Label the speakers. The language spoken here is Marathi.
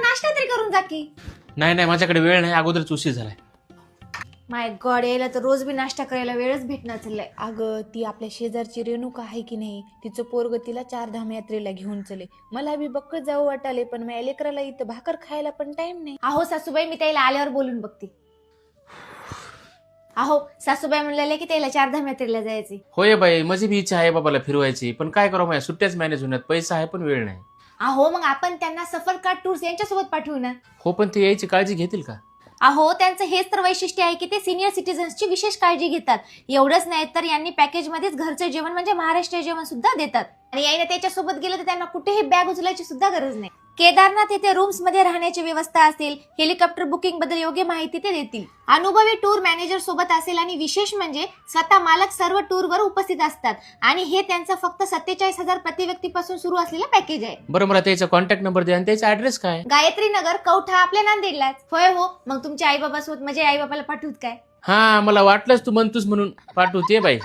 Speaker 1: नाश्ता तरी करून जा की.
Speaker 2: नाही नाही, माझ्याकडे वेळ नाही, अगोदरच उशीर झालाय.
Speaker 1: माय गॉड, यायला तर रोज बी नाश्ता करायला वेळच भेटणार चाललाय.
Speaker 3: अगं ती आपल्या शेजारची रेणुका आहे की नाही, तिचं पोरग तिला 4 धाम यात्रेला घेऊन चले. मला बी बक्कळ जाऊ वाटाले, पण माझ्या लेकराला इथं भाकर खायला पण टाइम नाही.
Speaker 1: अहो सासूबाई, मी त्याला आल्यावर बोलून बघते. अहो सासूबाई म्हणलेले की त्याला 4 धाम यात्रेला जायचे.
Speaker 2: होय बाई, माझी बी इच्छा आहे बाबाला फिरवायची, पण काय करावं, माझ्या सुट्ट्याच मॅनेज होण्यात, पैसा आहे पण वेळ नाही.
Speaker 1: अहो मग आपण त्यांना सफरकार्ड टूर्स यांच्यासोबत पाठवू ना.
Speaker 2: हो, पण ते यायची काळजी घेतील का?
Speaker 1: अहो त्यांचं हेच तर वैशिष्ट्य आहे की ते सिनियर सिटीजन्सची विशेष काळजी घेतात. एवढंच नाही तर यांनी पॅकेजमध्येच घरचं जेवण म्हणजे महाराष्ट्रीय जेवण सुद्धा देतात. आणि यायला त्याच्यासोबत गेलं तर त्यांना कुठेही बॅग उचलायची सुद्धा गरज नाही. केदारनाथ येथे रूम्स मध्ये राहण्याची व्यवस्था असेल, हेलिकॉप्टर बुकिंग बद्दल योग्य माहिती ते देतील. अनुभवी टूर मॅनेजर सोबत असेल आणि विशेष म्हणजे स्वतः मालक सर्व टूर वर उपस्थित असतात. आणि हे त्यांचं फक्त 47,000 प्रति व्यक्तीपासून सुरू असलेलं पॅकेज आहे.
Speaker 2: बरं, मला त्याचा कॉन्टॅक्ट नंबर द्या आणि त्याचा ऍड्रेस काय?
Speaker 1: गायत्री नगर, कौठा, आपल्या नांदेडलाच. होय हो, मग तुमच्या आई बाबा सोबत म्हणजे आई बाबाला पाठवत काय?
Speaker 2: हा, मला वाटलंच तू म्हणतोस म्हणून पाठवते बाई.